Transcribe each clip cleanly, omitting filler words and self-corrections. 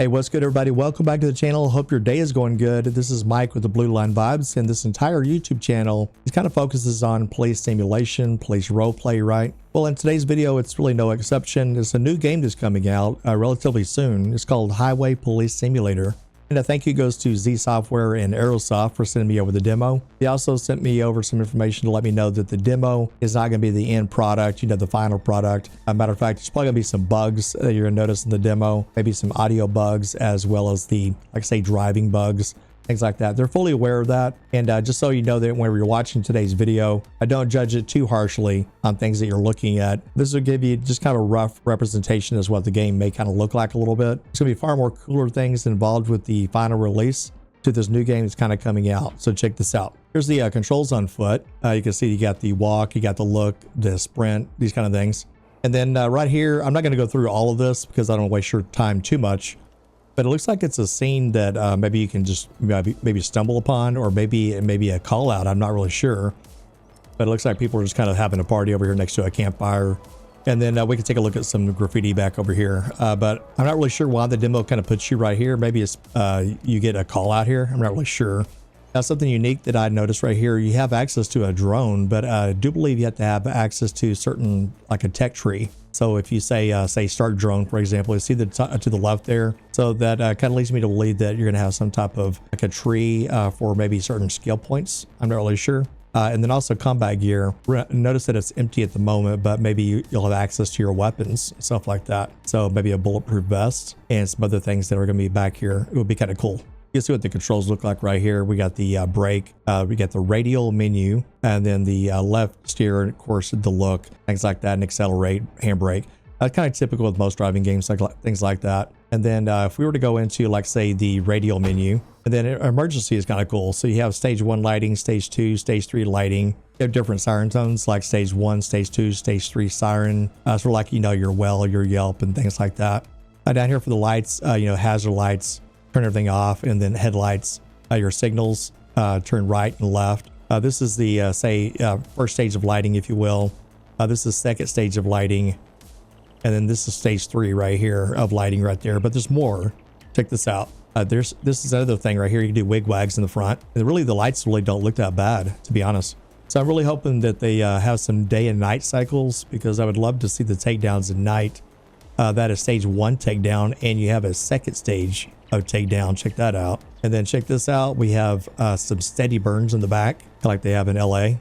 Hey, what's good, everybody? Welcome back to the channel. Hope your day is going good. This is Mike with the BlueLine Vibes, and this entire YouTube channel kind of focuses on police simulation, police roleplay, right? Well, in today's video, it's really no exception. It's a new game that's coming out relatively soon. It's called Highway Police Simulator. And a thank you goes to Z Software and Aerosoft for sending me over the demo. They also sent me over some information to let me know that the demo is not going to be the end product, the final product. As a matter of fact, there's probably going to be some bugs that you're going to notice in the demo, maybe some audio bugs, as well as the, like say, driving bugs, things like that. They're fully aware of that. And just so you know that whenever you're watching today's video, I don't judge it too harshly on things that you're looking at. This will give you just kind of a rough representation as what the game may kind of look like a little bit. It's going to be far more cooler things involved with the final release to this new game that's kind of coming out. So check this out. Here's the controls on foot. You can see you got the walk, you got the look, the sprint, these kind of things. And then right here, I'm not going to go through all of this because I don't waste your time too much. But it looks like it's a scene that maybe you can just maybe stumble upon, or maybe a call out. I'm not really sure. But it looks like people are just kind of having a party over here next to a campfire. And then we can take a look at some graffiti back over here. But I'm not really sure why the demo kind of puts you right here. Maybe it's you get a call out here. I'm not really sure. Now, something unique that I noticed right here, you have access to a drone, but I do believe you have to have access to certain, like a tech tree. So if you say start drone, for example, you see the to the left there. So that kind of leads me to believe that you're going to have some type of like a tree for maybe certain skill points. I'm not really sure. And then also combat gear. Notice that it's empty at the moment, but maybe you'll have access to your weapons, stuff like that. So maybe a bulletproof vest and some other things that are going to be back here. It would be kind of cool. You can see what the controls look like right here. We got the brake, we got the radial menu, and then the left steer, and of course the look, things like that, and accelerate, handbrake. That's kind of typical with most driving games, like things like that. And then if we were to go into, like say, the radial menu, and then emergency is kind of cool. So you have stage 1 lighting, stage 2, stage 3 lighting. You have different siren tones, like stage 1, stage 2, stage 3 siren. Sort of like, your well, your yelp, and things like that. Down here for the lights, hazard lights, turn everything off, and then headlights, your signals, turn right and left. This is the first stage of lighting, if you will. This is second stage of lighting, and then this is stage 3 right here of lighting right there. But there's more. Check this out. This is another thing right here. You can do wig wags in the front, and really the lights really don't look that bad, to be honest. So I'm really hoping that they have some day and night cycles, because I would love to see the takedowns at night. That is stage 1 takedown, and you have a second stage of takedown. Check that out. And then check this out. We have some steady burns in the back, kind of like they have in LA,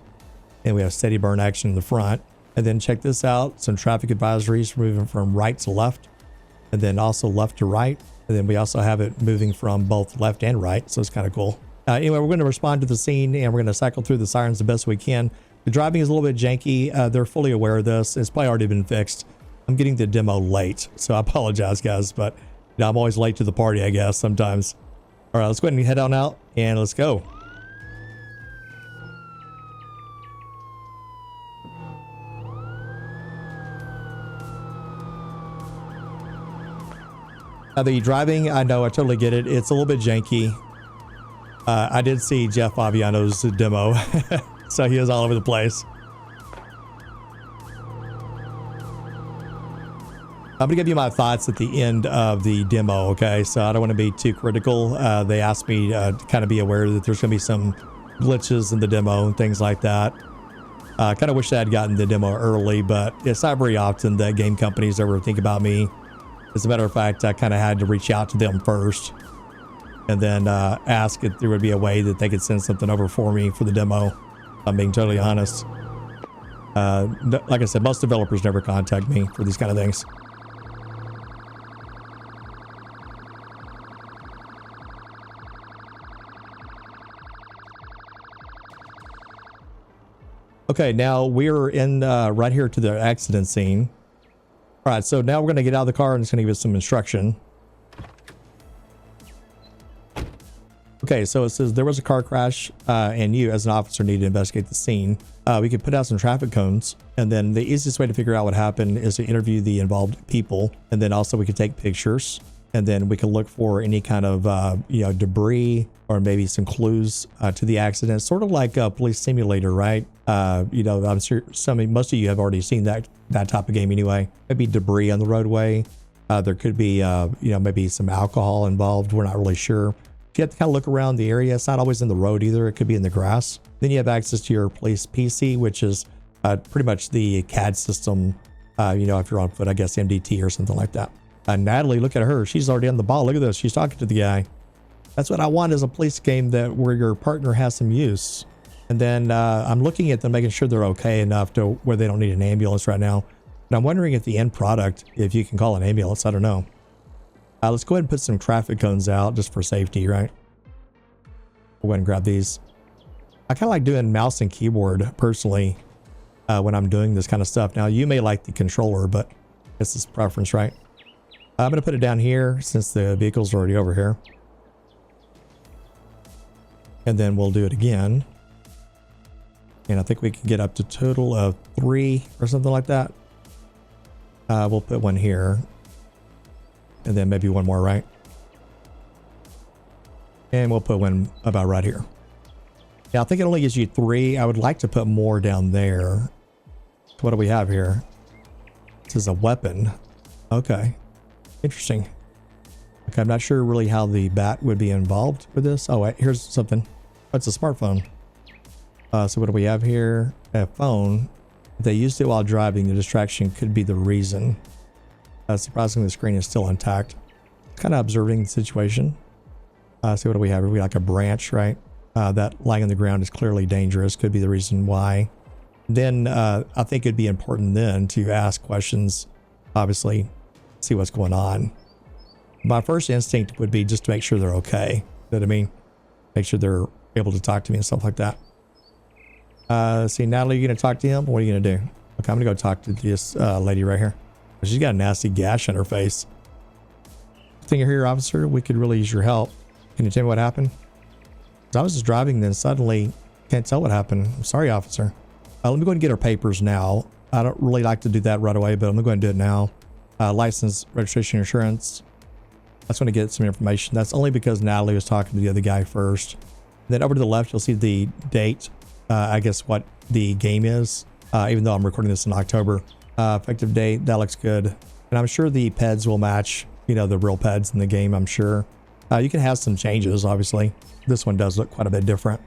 and we have steady burn action in the front. And then check this out, some traffic advisories moving from right to left, and then also left to right. And then we also have it moving from both left and right, so it's kind of cool. Anyway, we're going to respond to the scene, and we're going to cycle through the sirens the best we can. The driving is a little bit janky. They're fully aware of this. It's probably already been fixed. I'm getting the demo late, so I apologize, guys, but I'm always late to the party, I guess, sometimes. All right, let's go ahead and head on out, and let's go. Now, the driving, I know, I totally get it. It's a little bit janky. I did see Jeff Aviano's demo, so he was all over the place. I'm gonna give you my thoughts at the end of the demo, okay? So I don't want to be too critical. They asked me to kind of be aware that there's gonna be some glitches in the demo and things like that. I kind of wish I had gotten the demo early, but it's not very often that game companies ever think about me. As a matter of fact, I kind of had to reach out to them first, and then ask if there would be a way that they could send something over for me for the demo. I'm being totally honest. Like I said, most developers never contact me for these kind of things. Okay, now we're in right here to the accident scene. All right, so now we're going to get out of the car and it's going to give us some instruction. Okay, so it says there was a car crash and you as an officer need to investigate the scene. We could put out some traffic cones, and then the easiest way to figure out what happened is to interview the involved people. And then also we could take pictures, and then we can look for any kind of debris or maybe some clues to the accident, sort of like a police simulator, right? I'm sure most of you have already seen that type of game anyway. Maybe debris on the roadway, There could be, you know, maybe some alcohol involved. We're not really sure. You have to kind of look around the area. It's not always in the road either. It could be in the grass. Then you have access to your police PC, which is pretty much the CAD system. You know, if you're on foot, I guess MDT or something like that. Natalie, look at her. She's already on the ball. Look at this. She's talking to the guy. That's what I want, is a police game that where your partner has some use. And then I'm looking at them, making sure they're okay enough to where they don't need an ambulance right now. And I'm wondering if the end product, if you can call an ambulance. I don't know. Let's go ahead and put some traffic cones out just for safety, right? We'll go ahead and grab these. I kind of like doing mouse and keyboard personally when I'm doing this kind of stuff. Now, you may like the controller, but this is preference, right? I'm going to put it down here since the vehicle's already over here. And then we'll do it again. And I think we can get up to a total of 3 or something like that. We'll put one here. And then maybe one more, right? And we'll put one about right here. Now, I think it only gives you 3. I would like to put more down there. So what do we have here? This is a weapon. Okay. Interesting. Okay, I'm not sure really how the bat would be involved with this. Oh, wait, here's something. Oh, it's a smartphone. So what do we have here? A phone. If they used it while driving, the distraction could be the reason. Surprisingly, the screen is still intact. Kind of observing the situation. So what do we have? We like a branch, right? That lying on the ground is clearly dangerous. Could be the reason why. Then I think it'd be important then to ask questions, obviously, see what's going on. My first instinct would be just to make sure they're okay. You know what I mean? Make sure they're able to talk to me and stuff like that. See, Natalie, you going to talk to him? What are you going to do? Okay, I'm going to go talk to this lady right here. She's got a nasty gash on her face. Thing you're here, officer. We could really use your help. Can you tell me what happened? I was just driving, then suddenly can't tell what happened. I'm sorry, officer. Let me go ahead and get her papers now. I don't really like to do that right away, but I'm going to go ahead and do it now. License, registration, insurance. I just want to get some information. That's only because Natalie was talking to the other guy first. Then over to the left, you'll see the date. I guess what the game is, even though I'm recording this in October. Effective date, that looks good. And I'm sure the PEDs will match, you know, the real PEDs in the game, I'm sure. You can have some changes, obviously. This one does look quite a bit different.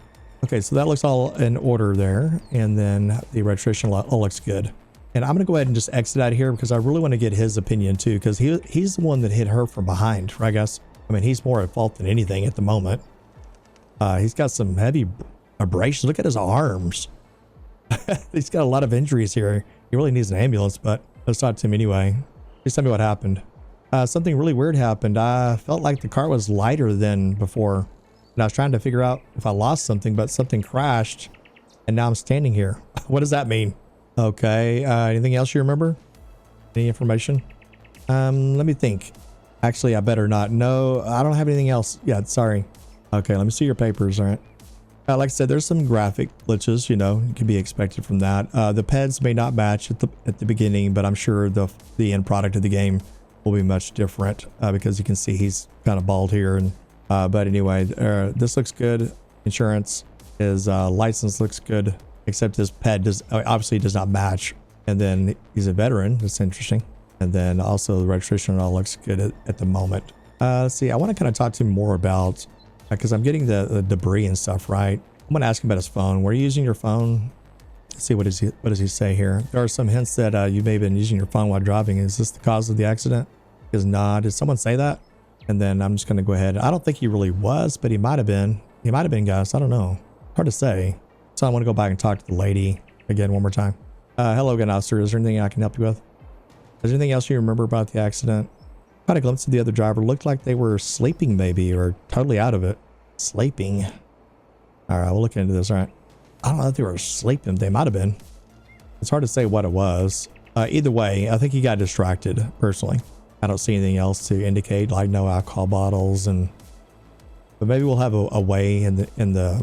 Okay, so that looks all in order there. And then the registration all looks good. And I'm going to go ahead and just exit out of here because I really want to get his opinion too, because he's the one that hit her from behind, right, I guess? I mean, he's more at fault than anything at the moment. He's got some heavy abrasions. Look at his arms. He's got a lot of injuries here. He really needs an ambulance, but let's talk to him anyway. Please tell me what happened. Something really weird happened. I felt like the car was lighter than before. And I was trying to figure out if I lost something, but something crashed. And now I'm standing here. What does that mean? Okay. Anything else you remember? Any information? Let me think. Actually, I better not. No, I don't have anything else yet. Sorry. Okay, let me see your papers. All right. Like I said, there's some graphic glitches, you know, can be expected from that. The PEDs may not match at the beginning, but I'm sure the end product of the game will be much different because you can see he's kind of bald here. And but anyway, this looks good. Insurance, his license looks good, except his PED obviously does not match. And then he's a veteran. That's interesting. And then also the registration all looks good at the moment. Let's see, I want to kind of talk to him more about, because I'm getting the debris and stuff, right? I'm going to ask him about his phone. Were you using your phone? Let's see, what does he say here? There are some hints that you may have been using your phone while driving. Is this the cause of the accident? Because nah, did someone say that? And then I'm just going to go ahead. I don't think he really was, but he might have been. He might have been, guys. I don't know. Hard to say. So I want to go back and talk to the lady again one more time. Hello again, officer. Is there anything I can help you with? Is there anything else you remember about the accident? Caught a glimpse of the other driver. Looked like they were sleeping maybe, or totally out of it. Sleeping. All right, we'll look into this. All right. I don't know if they were sleeping. They might have been. It's hard to say what it was. Either way, I think he got distracted, personally. I don't see anything else to indicate, like no alcohol bottles. But maybe we'll have a way in the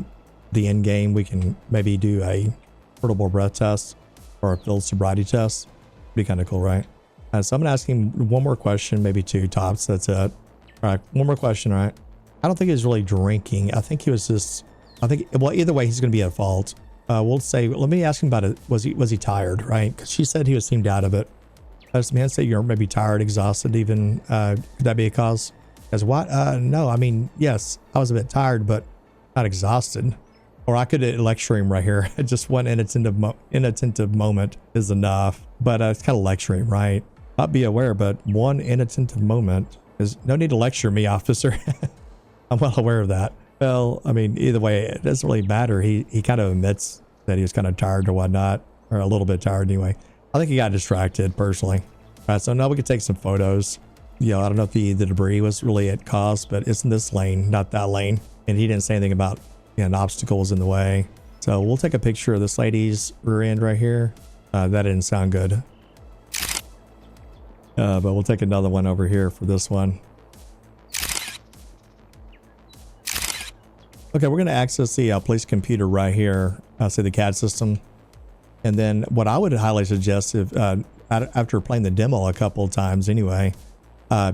end game. We can maybe do a portable breath test or a field sobriety test. Be kind of cool, right? So I'm going to ask him one more question, maybe 2 tops. That's it. All right, one more question, all right? I don't think he was really drinking. I think he was just, well, either way, he's going to be at fault. We'll say, let me ask him about it. Was he tired, right? Because she said he seemed out of it. Does man say you're maybe tired, exhausted even? Could that be a cause? As what? No, I mean, yes, I was a bit tired, but not exhausted. Or I could lecture him right here. Just one inattentive moment is enough. But it's kind of lecturing, right? Not be aware, but one inattentive moment is no need to lecture me, officer. I'm well aware of that. Well, I mean, either way, it doesn't really matter. He kind of admits that he was kind of tired or whatnot, or a little bit tired anyway. I think he got distracted personally. All right, so now we can take some photos. You know, I don't know if the debris was really at cause, but it's in this lane, not that lane. And he didn't say anything about, you know, an obstacle was in the way. So we'll take a picture of this lady's rear end right here. That didn't sound good. But we'll take another one over here for this one. Okay, we're going to access the police computer right here. Say the CAD system. And then what I would highly suggest, if after playing the demo a couple of times anyway,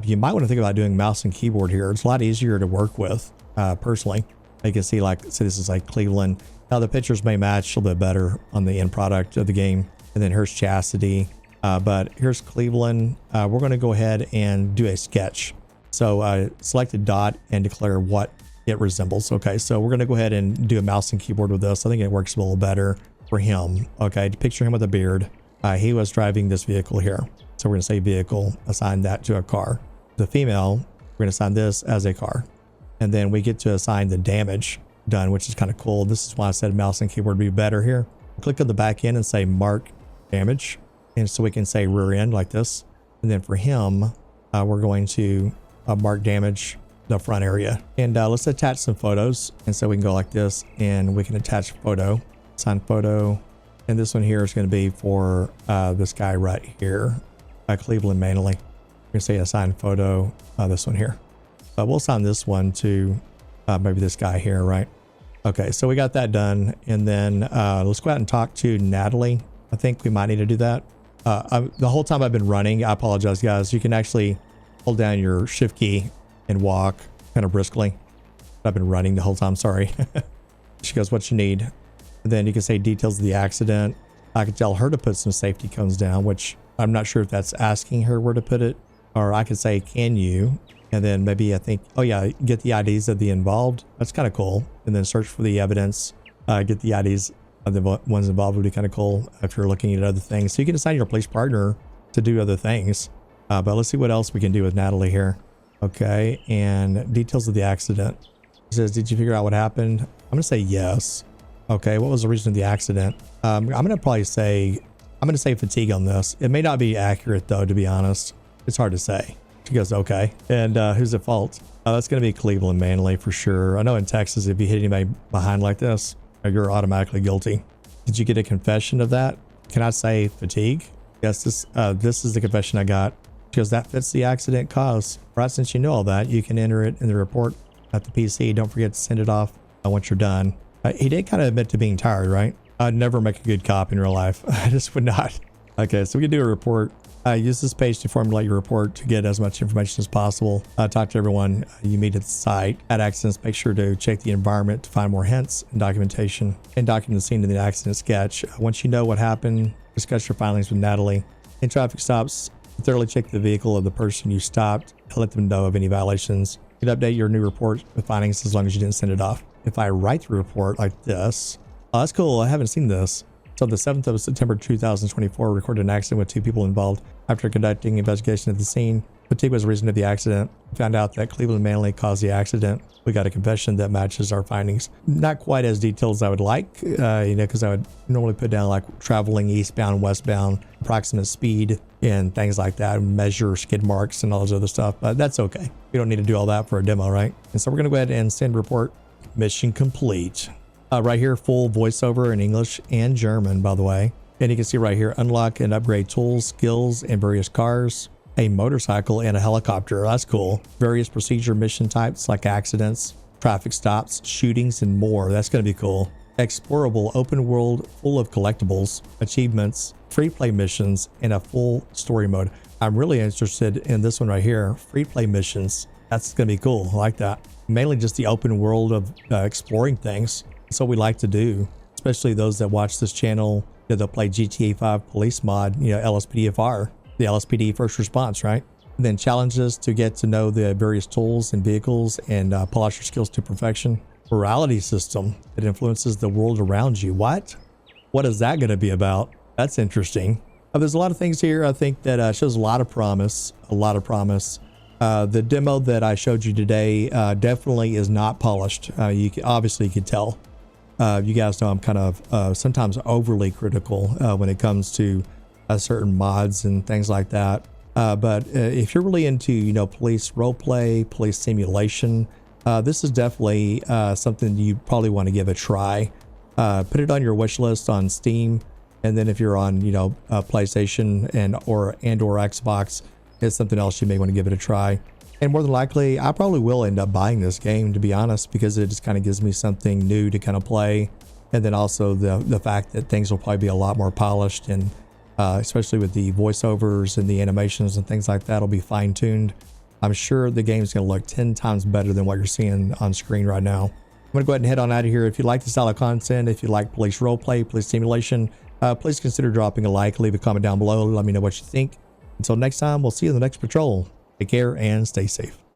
you might want to think about doing mouse and keyboard here. It's a lot easier to work with, personally. You can see, like, say this is like Cleveland. Now the pictures may match a little bit better on the end product of the game. And then here's Chastity. But here's Cleveland. We're going to go ahead and do a sketch. So select a dot and declare what it resembles. Okay, so we're going to go ahead and do a mouse and keyboard with this. I think it works a little better for him. Okay, picture him with a beard. He was driving this vehicle here. So we're going to say vehicle, assign that to a car. The female, we're going to assign this as a car. And then we get to assign the damage done, which is kind of cool. This is why I said mouse and keyboard would be better here. Click on the back end and say mark damage. And so we can say rear end like this. And then for him, we're going to mark damage the front area. And let's attach some photos. And so we can go like this and we can attach photo, assign photo. And this one here is going to be for this guy right here. Cleveland mainly. We're going to say assign photo, this one here. We'll assign this one to maybe this guy here, right? Okay, so we got that done. And then let's go out and talk to Natalie. I think we might need to do that. The whole time I've been running, I apologize, guys. You can actually hold down your shift key and walk kind of briskly. I've been running the whole time, sorry. She goes, what you need? And then you can say details of the accident. I could tell her to put some safety cones down, which I'm not sure if that's asking her where to put it. Or I could say, can you? And then maybe I think, oh yeah, get the IDs of the involved. That's kind of cool. And then search for the evidence. Get the IDs of the ones involved would be kind of cool if you're looking at other things. So you can assign your police partner to do other things. But let's see what else we can do with Natalie here. Okay, and details of the accident. It says, did you figure out what happened? I'm going to say yes. Okay, what was the reason of the accident? I'm going to probably say, I'm going to say fatigue on this. It may not be accurate though, to be honest. It's hard to say. She goes, okay. And who's at fault? That's going to be Cleveland mainly for sure. I know in Texas, if you hit anybody behind like this, you're automatically guilty. Did you get a confession of that? Can I say fatigue? Yes, this is the confession I got. Because that fits the accident cause. Right, since you know all that, you can enter it in the report at the PC. Don't forget to send it off once you're done. He did kind of admit to being tired, right? I'd never make a good cop in real life. I just would not. Okay, so we can do a report. Use this page to formulate your report to get as much information as possible. Talk to everyone you meet at the site. At accidents, make sure to check the environment to find more hints and documentation. And document the scene in the accident sketch. Once you know what happened, discuss your findings with Natalie. In traffic stops, thoroughly check the vehicle of the person you stopped and let them know of any violations. You can update your new report with findings as long as you didn't send it off. If I write the report like this, oh, that's cool. I haven't seen this. So the 7th of September 2024, recorded an accident with 2 people involved. After conducting investigation at the scene, fatigue was the reason of the accident. We found out that Cleveland mainly caused the accident. We got a confession that matches our findings. Not quite as detailed as I would like, because I would normally put down like traveling eastbound, westbound, approximate speed, and things like that, measure skid marks and all those other stuff. But that's okay. We don't need to do all that for a demo, right? And so we're going to go ahead and send report. Mission complete. Right here, full voiceover in English and German, by the way. And you can see right here, unlock and upgrade tools, skills, and various cars, a motorcycle, and a helicopter. That's cool. Various procedure mission types like accidents, traffic stops, shootings, and more. That's going to be cool. Explorable open world full of collectibles, achievements, free play missions, and a full story mode. I'm really interested in this one right here, free play missions. That's going to be cool. I like that. Mainly just the open world of exploring things. That's what we like to do, especially those that watch this channel. They'll play GTA 5 police mod, LSPDFR. the LSPD first response, right? And then challenges to get to know the various tools and vehicles and polish your skills to perfection. Morality system that influences the world around you. What is that going to be about? That's interesting. There's a lot of things here I think that shows a lot of promise. The demo that I showed you today definitely is not polished. You could tell. You guys know I'm kind of sometimes overly critical when it comes to certain mods and things like that. But if you're really into, police roleplay, police simulation, this is definitely something you probably want to give a try. Put it on your wish list on Steam, and then if you're on, PlayStation or Xbox, it's something else you may want to give it a try. And more than likely, I probably will end up buying this game, to be honest, because it just kind of gives me something new to kind of play. And then also the fact that things will probably be a lot more polished, and especially with the voiceovers and the animations and things like that will be fine-tuned. I'm sure the game's going to look 10 times better than what you're seeing on screen right now. I'm going to go ahead and head on out of here. If you like this style of content, if you like police roleplay, police simulation, please consider dropping a like, leave a comment down below. Let me know what you think. Until next time, we'll see you in the next patrol. Take care and stay safe.